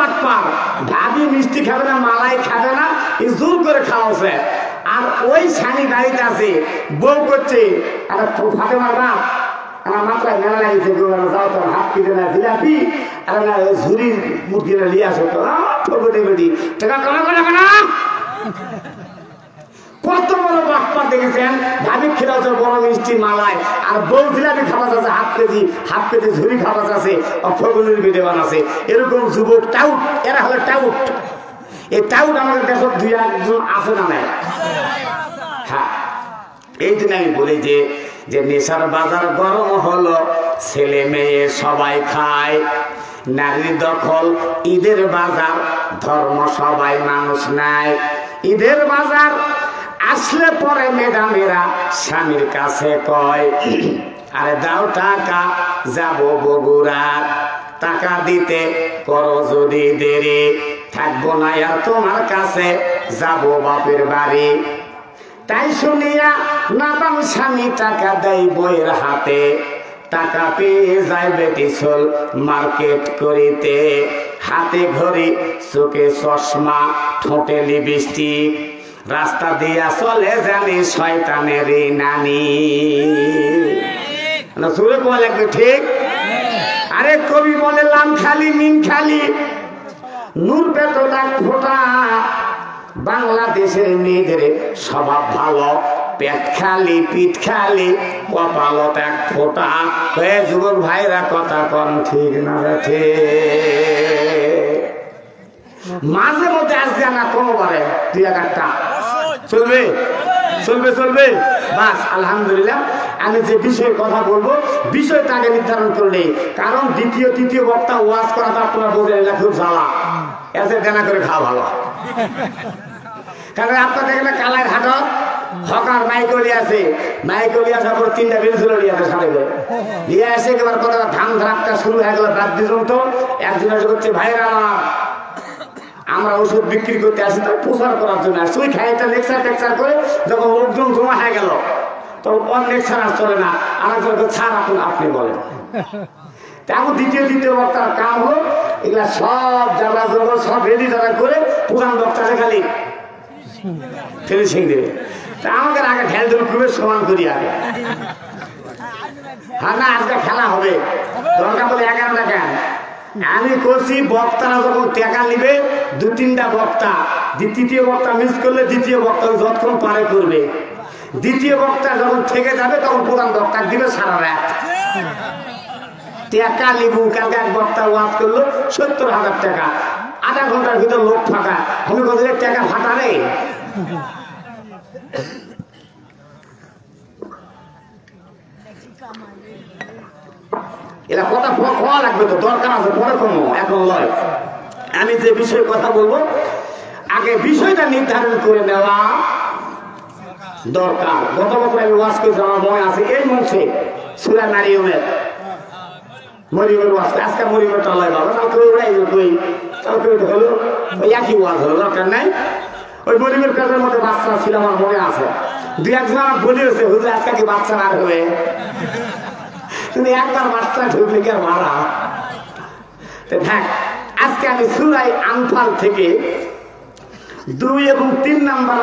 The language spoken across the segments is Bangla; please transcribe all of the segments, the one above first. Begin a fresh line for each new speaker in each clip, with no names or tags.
বাটপার, ভাবি মিষ্টি খাবে না, মালাই খাবে না, জোর করে খাওয়াছে। আর ওই স্বামী বাড়িতে আছে, বউ করছে ফাটে মারবা আমার মাথায় মেলা লাগিয়েছে, যাও তোর হাত পিঠে না জিলাপি আর না ঝুড়ি মুরগিটা নিয়ে আসো তো ঠোকটে বেটি টাকা কমা করে না। কত বড় বাটপার দেখেছেন, ভাবি খেলাচ্ছে বড় মিষ্টি মালায়, আর বউ জিলাপি খাওয়া যাচ্ছে হাত পেতে ঝুড়ি খাওয়া যাচ্ছে, ফগুলির ভিডিও বানাচ্ছে। এরকম যুবক টাউট, এরা হলো টাউট। এই টাউট আমাদের দেশের দুই একজন আছে না নাই? হ্যাঁ, এই জন্য আমি বলি যে নেশার বাজার গরম হলো, ছেলে মেয়ে সবাই খায়, নারীর দখল ঈদের বাজার, ধর্ম সবাই মানুষ নাই। ঈদের বাজার আসলে পরে ম্যাডামেরা স্বামীর কাছে কয়, আরে দাও টাকা যাব বগুড়া, টাকা দিতে করো যদি দেরি, থাকবো না আর তোমার কাছে, যাব বাপের বাড়ি। তাই শুনিয়া নাদাম স্বামী টাকা দেয় বইয়ের হাতে, টাকা পেয়ে যায় বেটি চল মার্কেট করিতে, হাতে ঘড়ি চোখে চশমা ঠোঁটে লিপস্টিক, রাস্তা দিয়া চলে জানি শয়তানের নানি। সুরে কোয়া লাগবে ঠিক। আরে কবি বলে লাম খালি মিন খালি নূর পেটো লাখ ফোটা, বাংলাদেশের মেয়েদের স্বভাব ভালো, পেট খালি পিঠ খালি কপালত এক ফোটা। যুবক ভাইরা কথা কন ঠিক না ঠিক? মাঝে মধ্যে আসবে না কোনোবারে দুই একটা চলবে চলবে চলবে বাস। আলহামদুলিল্লাহ, আমি যে বিষয়ে কথা বলবো বিষয়টা আগে নির্ধারণ করলে, কারণ দ্বিতীয় তৃতীয় বক্তা ওয়াজ করাটা আপনারা বোঝেন না, খুব জ্বালা, এসে দেনা করে খাওয়া ভালো। কারণ আপনাদের এখানে কালার হাটত হকার মাইকলি আছে, মাইকলি আসার পর তিনটা বেরিয়েছিল লিয়াতে সাথে করে নিয়ে এসে এবার কথা ধান ধাপটা শুরু হয়ে গেল। বাদ দিজন তো একজন এসে করছে, ভাইরা আমরা ওষুধ বিক্রি করতে আসি তো প্রচার করার জন্য আসছি, ওই খাই একটা লেকচার টেকচার করে যখন লোকজন জমা হয়ে গেল তখন অনেক লেকচার আর চলে না, আরেকজন ছাড় আপনি বলেন। তেমন দ্বিতীয় বক্তার কাম হলো এগুলা সব যারা সব রেডি তারা করে প্রধান বক্তাকে খালি ফিনিশিং দেবে। তা আমাকে আগে খেলধুল খুবই সমান করি আগে। হ্যাঁ না, আজকে খেলা হবে, দরকার বলে 11টা কেন আমি করছি। বক্তারা যখন টাকা নিবে দু তিনটা বক্তা, তৃতীয় বক্তা মিস করলে দ্বিতীয় বক্তা যতক্ষণ পারে করবে, দ্বিতীয় বক্তা যখন থেকে যাবে তখন প্রধান বক্তা দিবে সারা রাত টাকা লিবু। কালকে এক বক্তা ওয়াজ করলো 70,000 টাকা, আধা ঘন্টার ভিতর লোক ফাঁকা। আমি বলছি টাকা ফাঁকা রে। এরা কথা খাওয়া লাগবে তো, দরকার আছে পরে কমো, এখন লয়। আমি যে বিষয়ে কথা বলবো আগে বিষয়টা নির্ধারণ করে নেওয়া দরকার। গত বছর আমি ওয়াজ করেছি, আমার মনে আছে, এই মঞ্চে সূরা মারিয়মের মরিয়মের ওয়াজ, আজকে মরিয়মেরটা লয় বাবা, কালকে ওরাই কই, কালকে হলো ওই একই ওয়াজ হলো, দরকার নাই। ওই মরিয়মের পেটের মধ্যে বাচ্চা ছিল, আমার মনে আছে। দুই একজন আমার বলেছে, হুজুর আজকে কি বাচ্চা না হবে, তুমি একবার বাচ্চা ঢুকলে কি আর মারা। দেখ, আজকে আমি সূরা আনফাল থেকে 2 এবং 3 নাম্বার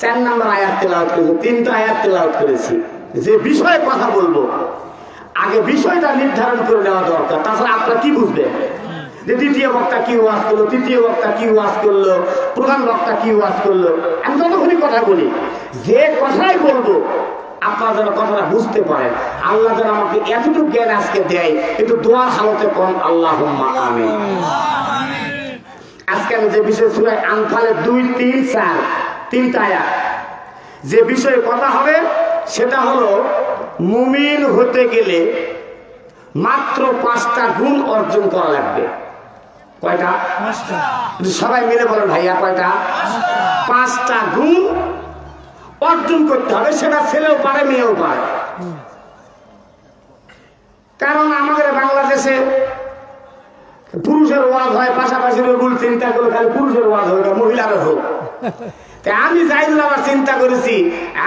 4 নাম্বার আয়াত তেলাওয়াত করেছি, 3টা আয়াত তেলাওয়াত করেছি। যে বিষয়ে কথা বলবো আগে বিষয়টা নির্ধারণ করে নেওয়া দরকার, তাছাড়া আপনারা কি বুঝবেন যে দ্বিতীয় বক্তা কি ওয়াজ করলো, তৃতীয় বক্তা কি ওয়াজ করলো, প্রধান বক্তা কি ওয়াজ করলো। আমি যতক্ষণই কথা বলি, যে কথাই বলবো আপনারা যেন কথাটা বুঝতে পারেন। আল্লাহ যেন আমাকে এতটুকু জ্ঞান আজকে দেয়, একটু দোয়ার হালতে কোন আল্লাহুম্মা আমিন। আজকে আমি যে বিষয় সূরা আনফালের 2, 3, 4 3টা আয়াত যে বিষয়ে কথা হবে সেটা হলো মুমিন হতে গেলে মাত্র 5টা গুণ অর্জন করা লাগবে। কয়টা? 5টা। সবাই মিলে বলেন ভাইয়া কয়টা? 5টা গুণ অর্জন করতে হবে, সেটা ছেলেও পারে মেয়েও পারে। কারণ আমাদের বাংলাদেশে পুরুষের ওয়াজ হয়, পাশাপাশি রবুল চিন্তা করে খালি পুরুষের ওয়াজ হয়, মহিলারও হোক। তাই আমি যাইদুল আবার চিন্তা করেছি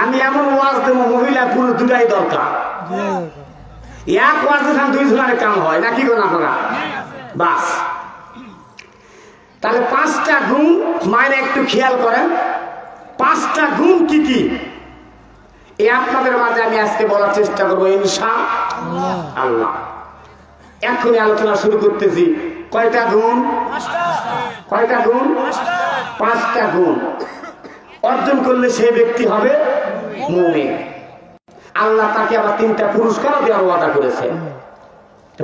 আমি এমন ওয়াজ দেবো মহিলা পুরুষ দুটাই দরকার। এক ওয়াজ দিলাম 2 জনের কাম হয় নাকি কোন আপনারা বাস। তাহলে 5টা গুণ মায়ের একটু খেয়াল করেন। 5টা গুণ কি কি এই আপনাদের মাঝে আমি আজকে বলার চেষ্টা করবো ইনশাআল্লাহ। এখনই আলোচনা শুরু করতেছি। কয়টা গুণ? কয়টা গুণ? 5টা গুণ অর্জন করলে সেই ব্যক্তি হবে মুমিন। আল্লাহ তাকে আবার 3টা পুরস্কারও দেওয়ার ওয়াদা করেছে।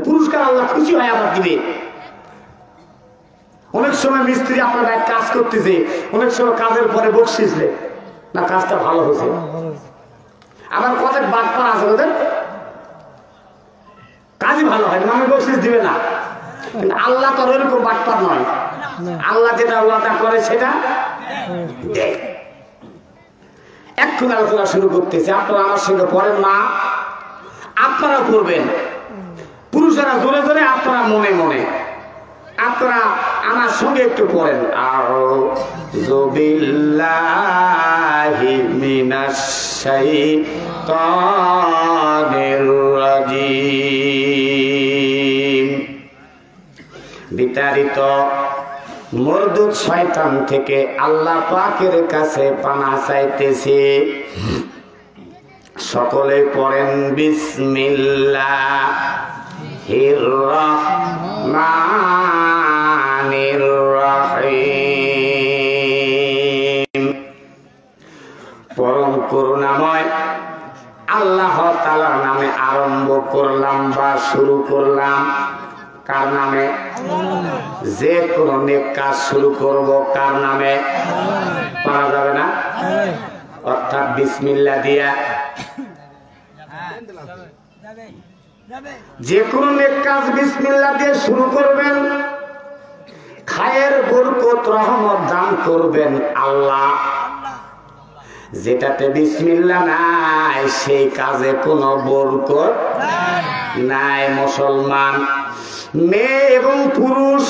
পুরস্কার আল্লাহ খুশি হয় আবার দিবে। অনেক সময় মিস্ত্রি আপনার এক কাজ করতেছে, অনেক সময় কাজের পরে বকশিস দেয় না, কাজটা ভালো হয়েছে। আবার কত বাটপার আছে ওদের, কাজই ভালো হয় না, আমি বকশিস দিবে না। কিন্তু আল্লাহ তো ওইরকম বাটপার নয়। আল্লাহ যেটা ওয়াদা করে সেটা দেয়। এখন আলোচনা শুরু করতেছে। আপনারা আমার সঙ্গে পড়েন না, আপনারা পড়বেন। পুরুষেরা জোরে জোরে, আপনারা মনে মনে। আপনারা আমার সঙ্গে একটু পড়েন। আউযু বিল্লাহি মিনাশ শাইতানির রাজিম। বিতাড়িত মরদুদ শয়তান থেকে আল্লাহ পাকের কাছে পানাহ চাইতেছি। সকলে পড়েন বিসমিল্লাহির রাহমানির রাহিম। পরম করুণাময় আল্লাহ তাআলার নামে আরম্ভ করলাম বা শুরু করলাম। কার নামে? যে কোনো নেক কাজ শুরু করব কার নামে? পারা যাবে না, অর্থাৎ বিসমিল্লাহ দিয়া। যে কোনো নেক কাজ বিসমিল্লাহ দিয়ে শুরু করবেন। খায়ের বরকত রহমত দান করবেন আল্লাহ। যেটাতে বিসমিল্লাহ নাই সেই কাজে কোনো বরকত নাই। মুসলমান মেয়ে এবং পুরুষ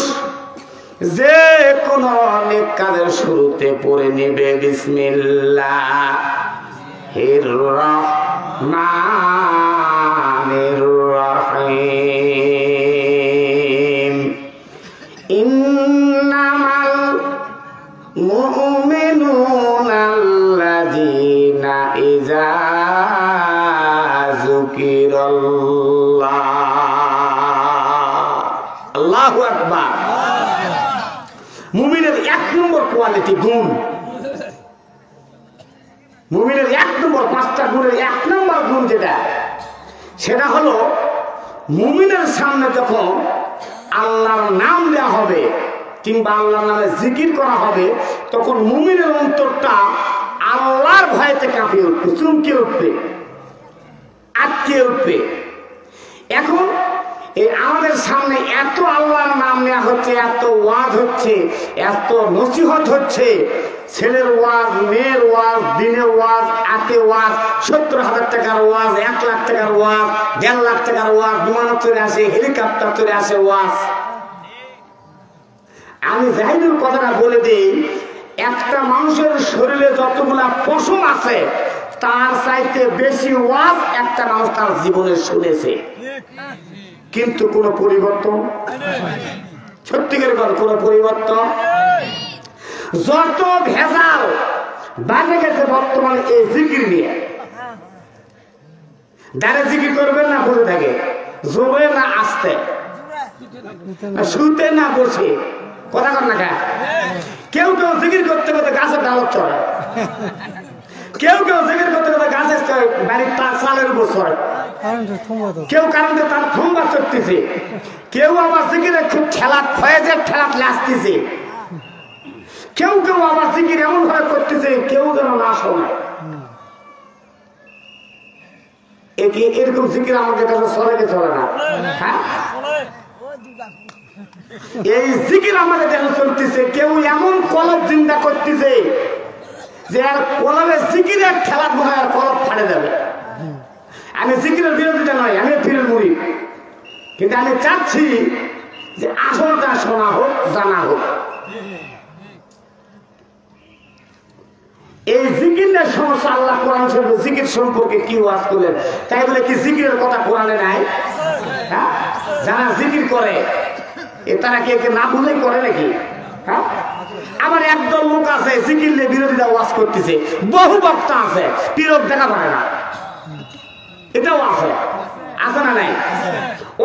যে কোনো নেক কাজের শুরুতে পড়ে নিবে বিসমিল্লাহির রাহমানির রাহিম। ইন্নামাল মুমিনুনা আল্লাযীনা ইযা যুকিরাল্লাহ। আল্লাহু আকবার। মুমিনের 1 নম্বর কোয়ালিটি গুণ। মুমিনের 1 নম্বর, 5টা গুণের 1 নম্বর গুণ যেটা, সেটা হলো মুমিনের সামনে যখন আল্লাহর নাম দেওয়া হবে কিংবা আল্লাহর নামে জিকির করা হবে, তখন মুমিনের অন্তরটা আল্লাহর ভয়তে কাঁপিয়ে উঠবে, চমকে উঠবে, আটকে উঠবে। এখন এই আমাদের সামনে এত আল্লাহর নাম নেওয়া হচ্ছে, এত ওয়াজ হচ্ছে, এত নসিহত হচ্ছে, ছেলের ওয়াজ, মেয়ের ওয়াজ, দিনের ওয়াজ, আতে ওয়াজ, 70,000 টাকার ওয়াজ, 1 লাখ টাকার ওয়াজ, 1.5 লাখ টাকার ওয়াজ, বিমানে চলে আসে, হেলিকপ্টার চলে আসে ওয়াজ। আমি জাহিদুল কথাটা বলে দিই, একটা মানুষের শরীরে যতগুলা পশম আছে তার চাইতে বেশি ওয়াজ একটা মানুষ তার জীবনে শুনেছে, কিন্তু কোন পরিবর্তন, সত্যিকার কোন পরিবর্তন। যত ভেজাল বাজে গেছে বর্তমানে এই জিকির নিয়ে। দাঁড়ে জিকির করবেন না বসে থাকে, জোরে না আসতে, শুতে না বসে, কথা কর না কা। কেউ কেউ জিকির করতে করতে গাছের ডালত চড়ে, কেউ কেউ জিকির করতে করতে গাছের বাড়ির চালের উপর চড়ে, কেউ কারণে তার থম্বা চড়তেছে, কেউ আবার জিকিরে খুব ঠেলা ফয়েজের ঠেলা লাসতেছে, কেউ কেউ আবার জিকির এমন ভাবে করতেছে কেউ যেন না শোনায়। এরকম জিকির আমাদের কাছে চলে কি চলে না? হ্যাঁ, এই জিকির আমাদের কাছে চলতেছে। কেউ এমন কলব চিন্তা করতেছে যে আর কলবে জিকিরের খেলা মনে আর কলব ফাড়ে যাবে। আমি জিকিরের বিরোধিতা নয়, আমি পীরের মুরিদ, কিন্তু আমি চাচ্ছি যে আসলটা শোনা হোক, জানা হোক। এই জিকিরের সমস্যা আল্লাহ কোরআন শরীফে জিকির সম্পর্কে কি ওয়াজ করলেন, তাই বলে কি জিকিরের কথা কোরআনে নাই? হ্যাঁ, যারা জিকির করে তারা কে না বুঝলেই করে নাকি? হ্যাঁ, আবার একদল লোক আছে জিকিরলে বিরোধীরা ওয়াজ করতেছে, বহু বক্তা আছে পীরক দেখা পারে না, এটাও আছে, আছে না নাই?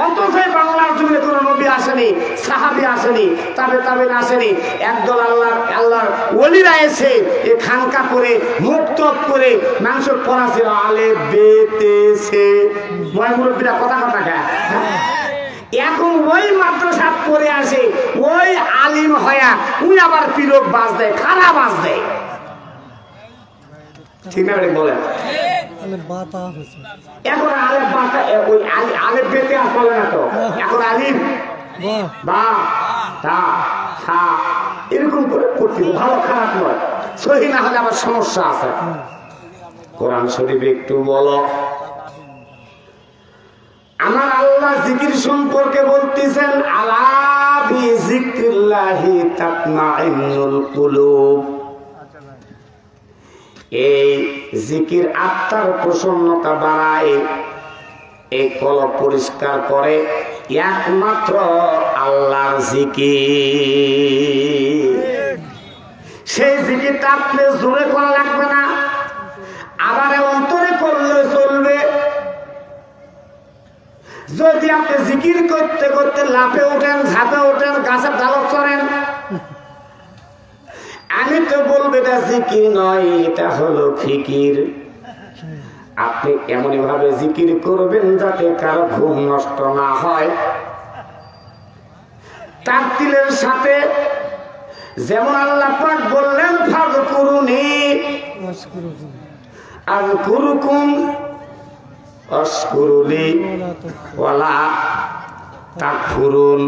অথচ বাংলার জমিনে কোন নবী আসেনি, সাহাবী আসেনি, তাবেঈন আসেনি, একদল আল্লাহর ওলিরা এসে এ খানকা করে মুক্ত করে মাংস পড়াছে, আলে বেতেছে ময় মুরব্বীরা কথা খায়। এখন ওই মাদ্রাসা পড়ে আসে ওই আলিম হয়া উনি আবার পীরক বাজ দেয়, খারাপ বাজ দেয়, ঠিক না বলেন? এখন আলেফ বাতা ওই আলেফ বেতে আর বলে না তো, এখন আলিফ বা তা সা এরকম করে পড়তে ভালো, খারাপ নয়, সহি না হলে আবার সমস্যা আছে। কোরআন শরীফ একটু বলো। আমার আল্লাহ জিকির সম্পর্কে বলতেছেন, আলা বিযিকরিল্লাহি তাতমাইন্নুল কুলুব। এই জিকির আত্মার প্রসন্নতা বাড়ায়, এই কলব পরিষ্কার করে একমাত্র আল্লাহর জিকির। সেই জিকিরটা আপনি জোরে করা লাগবে না, আবার অন্তরে করলে চলবে। যদি আপনি জিকির করতে করতে লাফে ওঠেন, ঝাঁপে ওঠেন, গাছের ডালত চড়েন, আমি তো বলবো এটা জিকির নয়, এটা হলো ফিকির। আপনি এমনই ভাবে জিকির করবেন যাতে কারো ঘুম নষ্ট না হয়। তারতিলের সাথে যেমন আল্লাহ পাক বললেন, ফাযকুরুনি আযকুরুকুম ওয়াশকুরুলি ওয়ালা তাকফুরুন।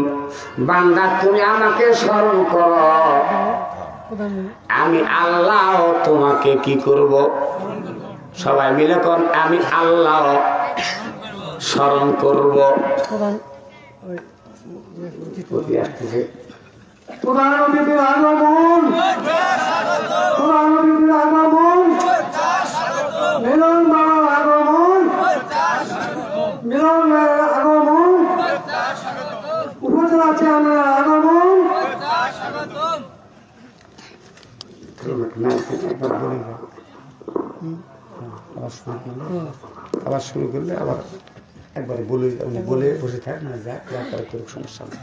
বান্দা তুমি আমাকে স্মরণ করো, আমি আল্লাহ তোমাকে কি করব? সবাই মিলে কোন, আমি আল্লাহ স্মরণ করব। আবার শুরু করলে আবার একবারে বলে বসে থাক না, যাক সমস্যা নেই।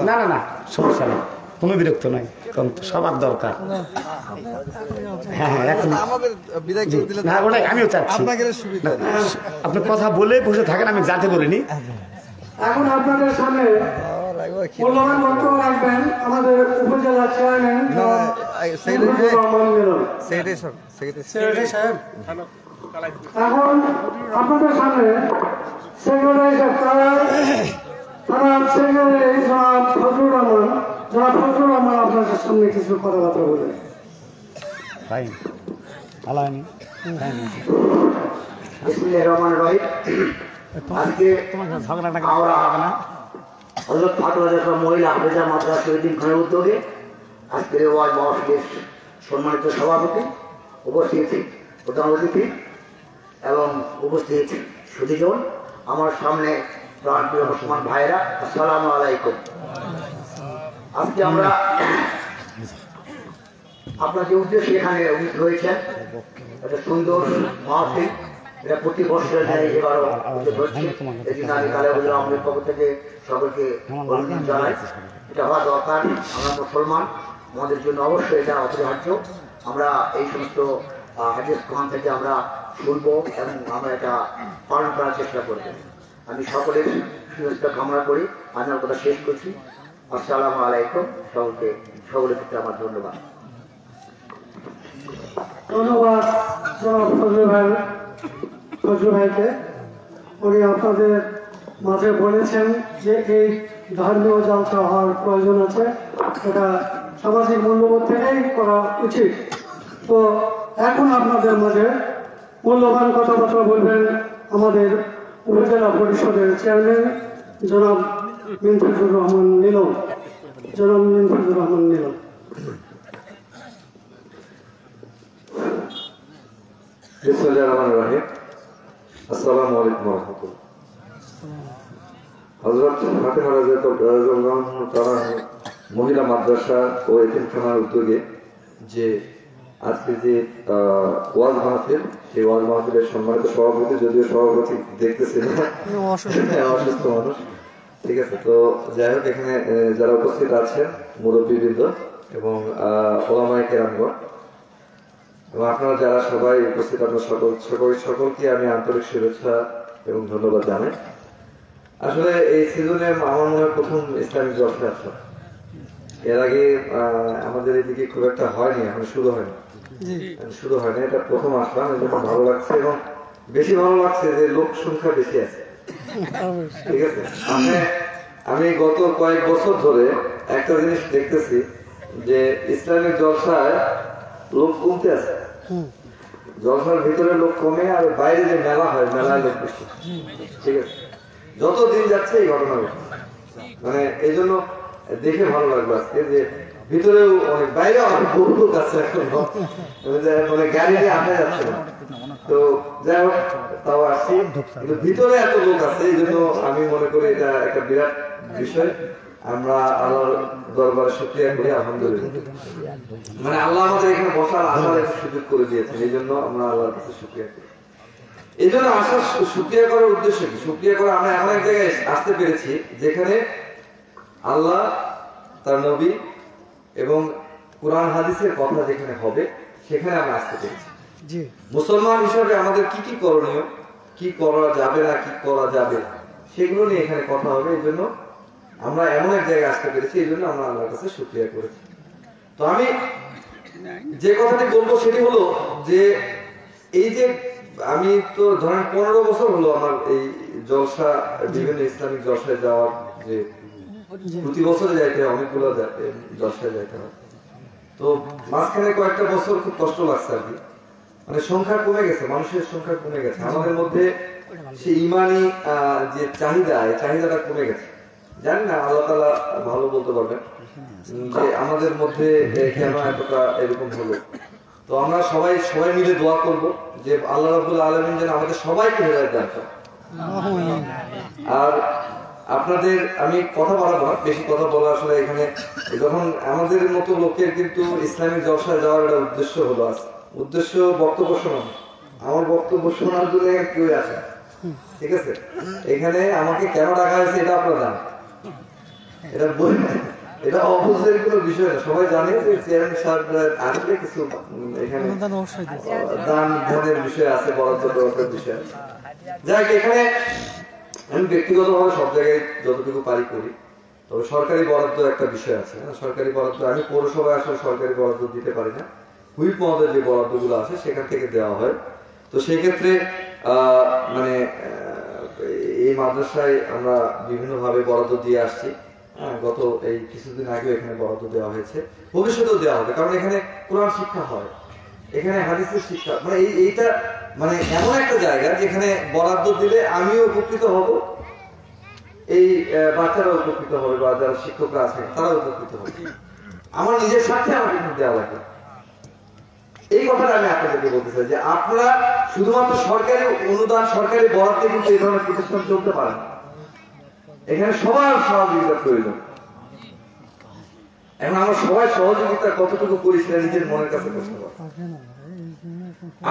না না না সমস্যা নেই, কোনো বিরক্ত নাই, কারণ সবার দরকার। হ্যাঁ হ্যাঁ, এখন না ওটাই আমিও চাচ্ছি, আপনি কথা বলে বসে থাকেন, আমি যাতে বলিনি।
এখন আপনাদের সামনে মূল্যবান বক্তব্য রাখবেন আমাদের উপজেলা চেয়ারম্যান সাহেব। এখন আপনাদের সামনে সেক্রেটারি জনাব ফজলুর রহমান আপনাদের সামনে কিছু কথাবার্তা বলে।
আজকে হযরত ফাতেমা জাহরা মহিলা হাফেজা মাদ্রাসা শহীদুল উদ্যোগে আজকের ওয়াজ মাহফিলের সম্মানিত সভাপতি, উপস্থিত প্রধান অতিথি এবং উপস্থিত সুধীজন, আমার সামনে প্রাণপ্রিয় মুসলমান ভাইরা, আসসালামু আলাইকুম। আজকে আমরা আপনাদের উদ্দেশ্যে এখানে উপস্থিত হয়েছেন, একটা সুন্দর মাহফিল, এটা প্রতি বছরের ন্যায় এবারও হচ্ছে। এদিন আমি কালেবুল্লাহ আমাদের পক্ষ থেকে সকলকে অভিনন্দন জানাই। এটা হওয়া দরকার, আমরা মুসলমান, আমাদের জন্য অবশ্যই এটা অপরিহার্য। আমরা এই সমস্ত হাদিস কোরআন থেকে আমরা শুনবো এবং আমরা এটা পালন করার চেষ্টা করব। আমি সকলের সুস্থতা কামনা করি। আমি আমার কথা শেষ করছি। আসসালামু আলাইকুম। সকলের ক্ষেত্রে আমার ধন্যবাদ।
ধন্যবাদ ফজলু ভাইকে। উনি আপনাদের মাঝে বলেছেন যে এই ধর্মীয় যাত্রা হওয়ার প্রয়োজন আছে, এটা সামাজিক মূল্যবোধ থেকেই করা উচিত। তো এখন আপনাদের মাঝে মূল্যবান কথাবার্তা বলবেন আমাদের উপজেলা পরিষদের চেয়ারম্যান জনাব মিনফুজুর রহমান নীলম।
বিসমিল্লাহির রহমানির রহিম। আসসালামু আলাইকুম ওয়া রাহমাতুল্লাহ। হযরত ফাতেমা রাদিয়াল্লাহু তাআলা মহিলা মাদ্রাসা ও এতিমখানার উদ্যোগে যে আজকে যে ওয়াজ মাহফিল, সেই ওয়াজ মাহফিলের সম্মানিত সভাপতি, যদিও সভাপতি দেখতেছেন অসুস্থ মানুষ, ঠিক আছে। তো যাই হোক, এখানে যারা উপস্থিত আছেন মুরব্বীবৃন্দ এবং ওলামায়ে কেরামগণ এবং আপনারা যারা সবাই উপস্থিত, আপনার সকলকে আমি আন্তরিক শুভেচ্ছা এবং ধন্যবাদ জানাই। আসলে এই সিজনে আমার মনে হয় প্রথম ইসলামিক জলসা আসা। এর আগে আমাদের এদিকে খুব একটা হয়নি, এখন শুরু হয়নি, এটা প্রথম আসলাম, এই জন্য ভালো লাগছে এবং বেশি ভালো লাগছে যে লোক সংখ্যা বেশি আছে, ঠিক আছে। আমি গত কয়েক বছর ধরে একটা জিনিস দেখতেছি যে ইসলামিক জলসায় লোক কমতে আছে, জলসার ভিতরে লোক কমে, আর বাইরে যে মেলা হয় মেলায় লোক বেশি, ঠিক আছে। যত দিন যাচ্ছে এই ঘটনা মানে এই জন্য দেখে ভালো লাগলো আজকে যে ভিতরেও অনেক, বাইরে অনেক বহু লোক আছে এখন, মানে গাড়ি নিয়ে আসা যাচ্ছে না। তো যাই হোক, তাও আসছি, কিন্তু ভিতরে এত লোক আছে, এই জন্য আমি মনে করি এটা একটা বিরাট বিষয়। আমরা আল্লাহর দরবারে শুকরিয়া করি, আলহামদুলিল্লাহ। মানে আল্লাহ আমাদের এখানে বসার আসার একটা সুযোগ করে দিয়েছেন, এই জন্য আমরা আল্লাহর কাছে শুকরিয়া করি। এই জন্য আসার শুকরিয়া করার উদ্দেশ্য কি? শুকরিয়া করা, আমরা এমন এক জায়গায় আসতে পেরেছি যেখানে আল্লাহ, তার নবী এবং কোরআন হাদিসের কথা যেখানে হবে, সেখানে আমরা আসতে পেরেছি। মুসলমান হিসাবে আমাদের কি কি করণীয়, কি করা যাবে না কি করা যাবে, সেগুলো নিয়ে এখানে কথা হবে। এই জন্য আমরা এমন এক জায়গায় আসতে পেরেছি, এই জন্য আমরা আল্লাহর কাছে শুকরিয়া করেছি। তো আমি যে কথাটি বলবো সেটি হলো যে এই যে আমি তো ধরেন 15 বছর হলো আমার এই জলসা, বিভিন্ন ইসলামিক জলসায় যাওয়ার, যে প্রতি বছরে যাইতে হয়, অনেকগুলো জলসায় যাইতে হয়। তো মাঝখানে কয়েকটা বছর খুব কষ্ট লাগছে আর কি, মানে সংখ্যা কমে গেছে, মানুষের সংখ্যা কমে গেছে, আমাদের মধ্যে সে ইমানি যে চাহিদা, এই চাহিদাটা কমে গেছে। জানি না, আল্লাহ তাআলা ভালো বলতে পারবেন যে আমাদের মধ্যে কেন এতটা এরকম হলো। তো আমরা সবাই মিলে দোয়া করব যে আল্লাহ রাব্বুল আলামিন যেন আমাদের সবাইকে হেদায়েত দান করেন। আর আপনাদের আমি কথা বলাবো না, বেশি কথা বলা আসলে এখানে, যখন আমাদের মতো লোকের কিন্তু ইসলামিক জলসায় যাওয়ার একটা উদ্দেশ্য হলো, উদ্দেশ্য বক্তব্য শোনানো। আমার বক্তব্য শোনার জন্য কেউ আছে, ঠিক আছে। এখানে আমাকে কেন ডাকা হয়েছে এটা আপনারা জানেন, এটা বই, এটা অবশ্যই কোনো বিষয় না, সবাই জানে যে চেয়ারম্যান সাহেব আসলে কিছু এখানে দান ধ্যানের বিষয় আছে, বরাদ্দ দেওয়ার বিষয় আছে। যাই এখানে আমি ব্যক্তিগতভাবে সব জায়গায় যতটুকু পারি করি, তবে সরকারি বরাদ্দ একটা বিষয় আছে। সরকারি বরাদ্দ আমি পৌরসভায় আসলে সরকারি বরাদ্দ দিতে পারি না, হুইপ মহোদয় যে বরাদ্দগুলো আছে সেখান থেকে দেওয়া হয়। তো সেক্ষেত্রে মানে এই মাদ্রাসায় আমরা বিভিন্নভাবে বরাদ্দ দিয়ে আসছি। গত এই কিছুদিন আগে এখানে বরাদ্দ দেওয়া হয়েছে, ভবিষ্যতেও দেওয়া হবে, কারণ এখানে কোরআন শিক্ষা হয়, এখানে হাদিসের শিক্ষা, মানে এইটা মানে এমন একটা জায়গা যেখানে বরাদ্দ দিলে আমিও উপকৃত হব, এই বাচ্চারা উপকৃত হবে, বা যারা শিক্ষকরা আছে তারা উপকৃত হবে। আমার নিজের স্বার্থে আমাকে দেওয়া লাগে, এই কথাটা আমি আপনাদেরকে বলতে চাই যে আপনারা শুধুমাত্র সরকারি অনুদান, সরকারি বরাদ্দে কিন্তু এই ধরনের প্রতিষ্ঠান চলতে পারেন। এখানে সবার সহযোগিতা প্রয়োজন। এখন আমরা সবাই সহযোগিতা কতটুকু করি সেটা নিজের মনের কাছে প্রশ্ন করি।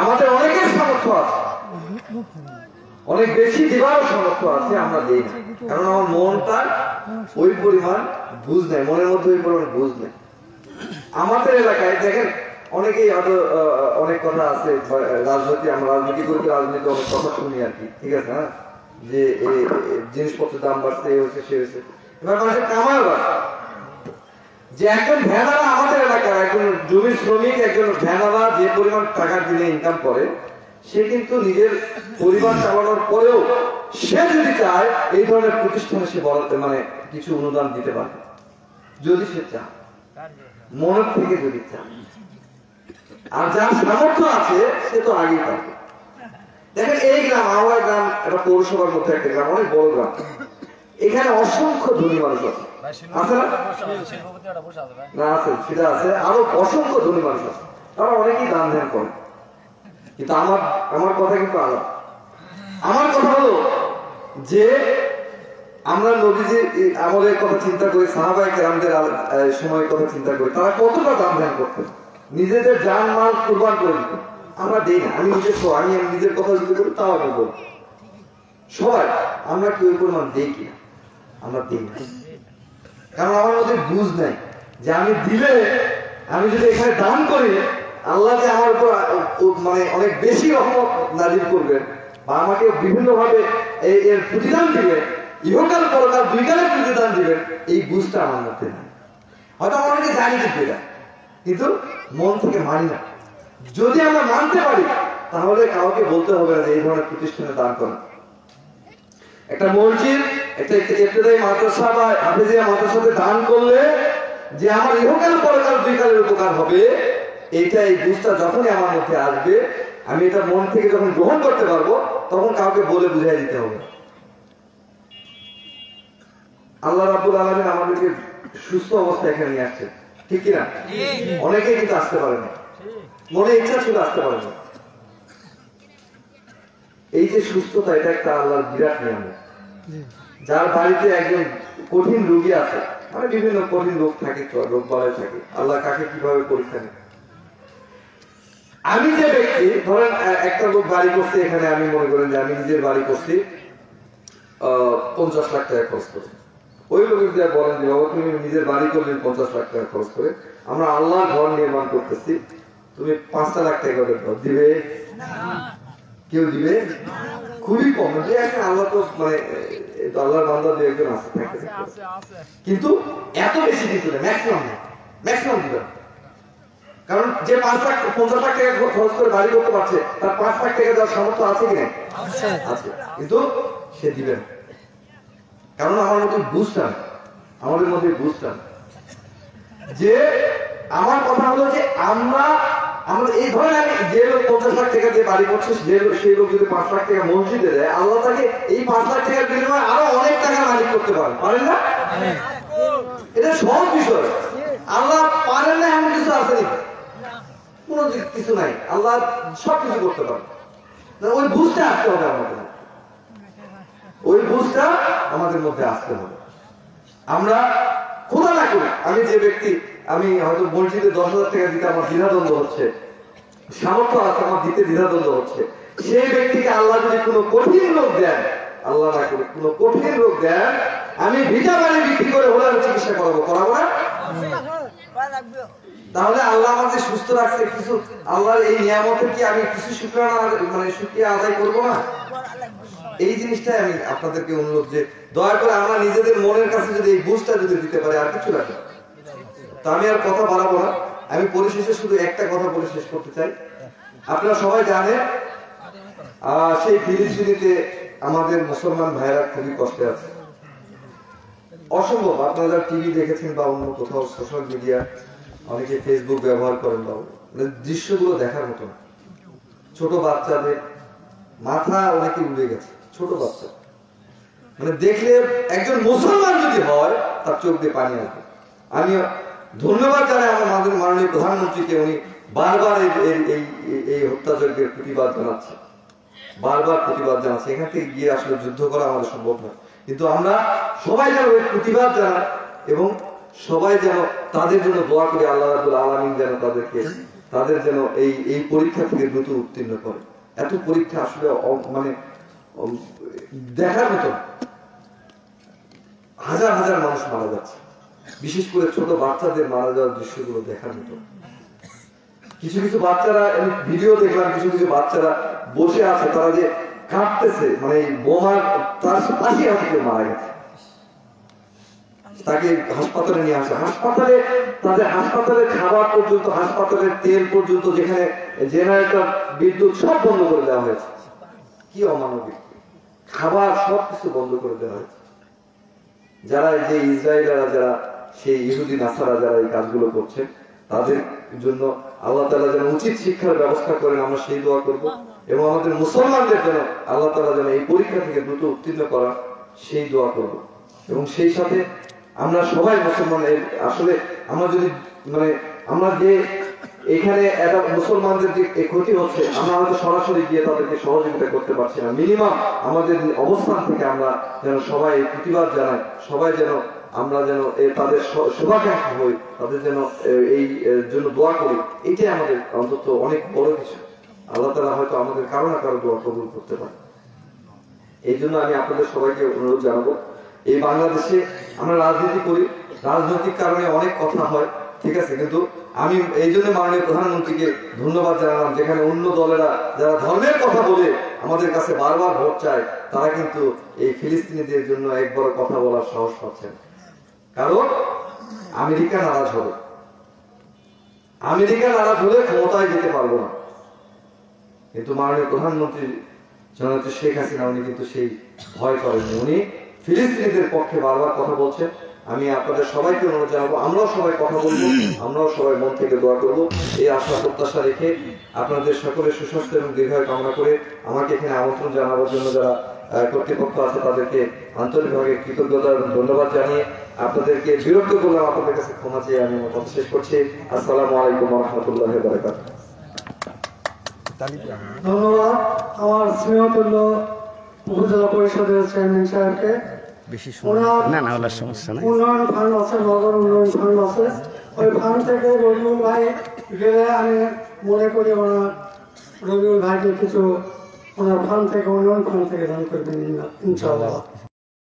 আমাদের অনেকের সামর্থ্য আছে, অনেক বেশি দেওয়ার সামর্থ্য আছে, আমরা দিই না, কারণ আমার মনটা ওই পরিমাণ বুঝ নেই, মনের মধ্যে ওই পরিমাণ বুঝ নেই। আমাদের এলাকায় দেখেন অনেকেই হয়তো অনেক কথা আছে, রাজনীতি, আমরা রাজনীতি করি, রাজনীতি অনেক কথা শুনি আর কি, ঠিক আছে। হ্যাঁ, যে জিনিসপত্রের দাম বাড়ছে, এ হচ্ছে সে হচ্ছে, এবার মানুষের কামাল বাড়ছে। যে একজন ভ্যানারা আমাদের এলাকার একজন জমির শ্রমিক, একজন ভ্যানারা যে পরিমাণ টাকা দিলে ইনকাম করে, সে কিন্তু নিজের পরিবার চালানোর পরেও সে যদি চায় এই ধরনের প্রতিষ্ঠানে সে বলতে মানে কিছু অনুদান দিতে পারে, যদি সে চায়, মনের থেকে যদি চায়। আর যার সামর্থ্য আছে সে তো আগেই পাবে। দেখেন এই গ্রাম, আমার গ্রাম একটা পৌরসভার মধ্যে একটা গ্রাম, অনেক বড় গ্রাম, এখানে অসংখ্য ধনী মানুষ আছে, আছে না? না আছে, সেটা আছে, আরো অসংখ্য ধনী মানুষ আছে, তারা অনেকেই দান ধ্যান করে। কিন্তু আমার কথা কিন্তু আলাদা। আমার কথা হলো যে আমরা নবীজি আমলের কথা চিন্তা করি, সাহাবায়ে কেরামদের সময়ের কথা চিন্তা করি, তারা কতটা দান ধ্যান করতেন, নিজেদের জান মাল কুরবান করে দিতেন। আমরা দেই না। আমি নিজের কথা যদি বলি তাও আমি বলি, সবাই আমরা কি ওই পরিমাণ দেই কিনা? আমরা দিই না, কারণ আমার মধ্যে বুঝ নাই যে আমি দিলে, আমি যদি এখানে দান করি আল্লাহ যে আমার উপর মানে অনেক বেশি রহমত নাজিল করবেন বা আমাকে বিভিন্ন ভাবে এর প্রতিদান দিবেন, ইহকাল পরকাল দুইকালের প্রতিদান দিবেন, এই বুঝটা আমার মধ্যে নাই। হয়তো আমরা অনেকে জানি এটা, কিন্তু মন থেকে মানি না। যদি আমরা মানতে পারি তাহলে কাউকে বলতে হবে না যে এই ধরনের প্রতিষ্ঠানে দান করেন। একটা মসজিদ, একটা ইবতিদায়ী মাদ্রাসা বা হাফেজিয়া মাদ্রাসাতে দান করলে যে আমার ইহকাল পরকাল দুই কালের উপকার হবে, এই বুঝটা যখনই আমার মধ্যে আসবে, আমি এটা মন থেকে যখন গ্রহণ করতে পারবো, তখন কাউকে বলে বুঝাই দিতে হবে। আল্লাহ রাব্বুল আলামিন আমাদেরকে সুস্থ অবস্থায় এখানে নিয়ে আসছে, ঠিক কিনা? অনেকেই কিন্তু আসতে পারে না, মনে ইচ্ছা ছিল আসতে পারে না। এই যে সুস্থতা, এটা একটা আল্লাহর বিরাট নিয়ম। যার বাড়িতে একজন কঠিন রোগী আছে, মানে বিভিন্ন কঠিন রোগ থাকে, রোগ বালাই থাকে, আল্লাহ কাকে কিভাবে পরীক্ষা নেয়। আমি যে ব্যক্তি, ধরেন একটা লোক বাড়ি করছে এখানে, আমি মনে করেন যে আমি নিজের বাড়ি করছি 50 লাখ টাকা খরচ করে, ওই লোকের যা বলেন যে বাবা তুমি নিজের বাড়ি করলেন 50 লাখ টাকা খরচ করে, আমরা আল্লাহ ঘর নির্মাণ করতেছি, তুমি 5 লাখ টাকা দিবে? কেউ দিবে? খুবই কম। যে এখন আল্লাহ তো মানে আল্লাহর বান্দা দুই একজন আছে, কিন্তু এত বেশি দিতে না, ম্যাক্সিমাম দিবে। কারণ যে 50 লাখ টাকা খরচ করে বাড়ি করতে পারছে, তার 5 লাখ টাকা দেওয়ার সামর্থ্য আছে কিনা? আছে, কিন্তু সে দিবে না। কারণ আমাদের মধ্যে বুঝতাম যে আমার কথা হলো যে আমরা এই ধরনের, আমি যে লোক 50 লাখ টাকা দিয়ে বাড়ি করছে, সেই লোক যদি 5 লাখ টাকা মসজিদে দেয়, আল্লাহ তাকে এই 5 লাখ টাকার বিনিময়ে আরো অনেক টাকা মালিক করতে পারেন না? এটা সহজ বিষয়। আল্লাহ পারেন না এমন কিছু আছে নাকি? কোনো কিছু নাই, আল্লাহ সবকিছু করতে পারে। ওই বুঝটা আসতে হবে আমাদের, ওই বুঝটা আমাদের মধ্যে আসতে হবে। আমরা খোদা না করি, আমি যে ব্যক্তি, আমি হয়তো মসজিদে 10,000 টাকা দিতে আমার দ্বিধাদ্বন্দ্ব হচ্ছে, সামর্থ্য আছে আমার দিতে দ্বিধাদ্বন্দ্ব হচ্ছে, সেই ব্যক্তিকে আল্লাহ যদি কোনো কঠিন রোগ দেন, আল্লাহ না করে কোনো কঠিন রোগ দেন, আমি ভিটা বাড়ি বিক্রি করে হলে চিকিৎসা করাবো না? তাহলে আল্লাহ আমাকে সুস্থ রাখছে, কিছু আল্লাহর এই নিয়ামতের কি আমি কিছু শুকরিয়া আদায় করবো না? এই জিনিসটাই আমি আপনাদেরকে অনুরোধ, যে দয়া করে আমরা নিজেদের মনের কাছে যদি এই বুঝটা যদি দিতে পারি, আর কিছু লাগে। তো আমি আর কথা বাড়াবো না, আমি পরিশেষে শুধু একটা কথা বলে শেষ করতে চাই। আপনারা সবাই জানেন সেই ফিলিস্তিনিতে আমাদের মুসলমান ভাইয়েরা খুবই কষ্টে আছে, অসম্ভব। আপনারা টিভি দেখেছেন বা অন্য কোথাও সোশ্যাল মিডিয়া, অনেকে ফেসবুক ব্যবহার করেন, বা দৃশ্যগুলো দেখার মতো না। ছোট বাচ্চাদের মাথা অনেকে উড়ে গেছে, ছোট বাচ্চা, মানে দেখলে একজন মুসলমান যদি হয় তার চোখ দিয়ে পানি আসবে। আমি ধন্যবাদ জানাই আমার মাননীয় প্রধানমন্ত্রীকে, উনি বারবার এই হত্যাযজ্ঞের প্রতিবাদ জানাচ্ছে, এখান থেকে গিয়ে আসলে যুদ্ধ করা আমাদের সম্ভব নয়, কিন্তু আমরা সবাই যেন ওই প্রতিবাদ জানাই এবং সবাই যেন তাদের জন্য দোয়া করি, আল্লাহ রাব্বুল আলামিন যেন তাদের যেন এই পরীক্ষা থেকে দ্রুত উত্তীর্ণ করে। এত পরীক্ষা আসলে মানে দেখার মতো, হাজার হাজার মানুষ মারা যাচ্ছে, বিশেষ করে ছোট বাচ্চাদের মারা যাওয়ার দৃশ্যগুলো দেখার মতো। কিছু কিছু বাচ্চারা, আমি ভিডিও দেখলাম, কিছু কিছু বাচ্চারা বসে আছে, তারা যে কাঁপতেছে, মানে বোমার তার পাশে হাতে মারা গেছে, তাকে হাসপাতালে নিয়ে আসে। হাসপাতালের খাবার পর্যন্ত, হাসপাতালের তেল পর্যন্ত, যেখানে জেনারেটর, বিদ্যুৎ সব বন্ধ করে দেওয়া হয়েছে। কি অমানবিক! খাবার সবকিছু বন্ধ করে দেওয়া হয়েছে। যারা যে ইসরায়েলরা, যারা সেই ইহুদি নাসারা যারা এই কাজগুলো করছে, তাদের জন্য আল্লাহ তাআলা যেন উচিত শিক্ষার ব্যবস্থা করেন, আমরা সেই দোয়া করব। এবং আমাদের মুসলমানদের জন্য আল্লাহ তাআলা যেন এই পরীক্ষা থেকে দ্রুত উত্তীর্ণ করা, সেই দোয়া করব। এবং সেই সাথে আমরা সবাই মুসলমান, আসলে আমরা যদি আমরা যে এখানে একটা মুসলমানদের যে ক্ষতি হচ্ছে, আমরা হয়তো সরাসরি গিয়ে তাদেরকে সহযোগিতা করতে পারছি না, মিনিমাম আমাদের অবস্থান থেকে আমরা যেন সবাই প্রতিবাদ জানাই, সবাই যেন আমরা যেন তাদের শুভাকাঙ্ক্ষী হই, তাদের যেন এই জন্য দোয়া করি, এটাই আমাদের অন্তত অনেক বড় কিছু। আল্লাহ তাআলা হয়তো আমাদের কারো না কারো দোয়া কবুল করতে পারে। এই জন্য আমি আপনাদের সবাইকে অনুরোধ জানাবো, এই বাংলাদেশে আমরা রাজনীতি করি, রাজনৈতিক কারণে অনেক কথা হয়, ঠিক আছে, কিন্তু আমি এই জন্য মাননীয় প্রধানমন্ত্রীকে ধন্যবাদ জানালাম, যেখানে অন্য দলেরা যারা ধর্মের কথা বলে আমাদের কাছে বারবার ভোট চায়, তারা কিন্তু এই ফিলিস্তিনিদের জন্য একবার কথা বলার সাহস পাচ্ছেন। কারণ আমেরিকা নারাজ হবে, আমেরিকা নারাজ হলে ক্ষমতায় যেতে পারবো না, কিন্তু মাননীয় প্রধানমন্ত্রী জননেত্রী শেখ হাসিনা উনি কিন্তু সেই ভয় করেননি, উনি ফিলিস্তিনিদের পক্ষে বারবার কথা বলছেন। আমি আপনাদের সবাইকে অনুরোধ জানাবো, আমরাও সবাই কথা বলবো, আমরাও সবাই মন থেকে দোয়া করবো, এই আশা প্রত্যাশা রেখে আপনাদের সকলের সুস্বাস্থ্য এবং দীর্ঘায়ু কামনা করে আমাকে এখানে আমন্ত্রণ জানাবার জন্য যারা কর্তৃপক্ষ আছে তাদেরকে আন্তরিকভাবে কৃতজ্ঞতা এবং ধন্যবাদ জানিয়ে আপনাদেরকে বিরক্ত করলাম, আপনাদের কাছে ক্ষমা চেয়ে আমি আমার কথা শেষ করছি। আসসালামু আলাইকুম ওয়া রাহমাতুল্লাহি ওয়া বারাকাতুহু।
ধন্যবাদ আমার স্নেহতুল্য উপজেলা পরিষদের চেয়ারম্যান সাহেবকে। উন্নয়ন ফান্ড আছে, নগর উন্নয়ন ফান্ড আছে, ওই ফান্ড থেকে রবিউল ভাই গেলে আমি মনে করি ওনার রবিউল ভাইকে কিছু ওনার ফান্ড থেকে, উন্নয়ন ফান্ড থেকে দান করবেন ইনশাআল্লাহ।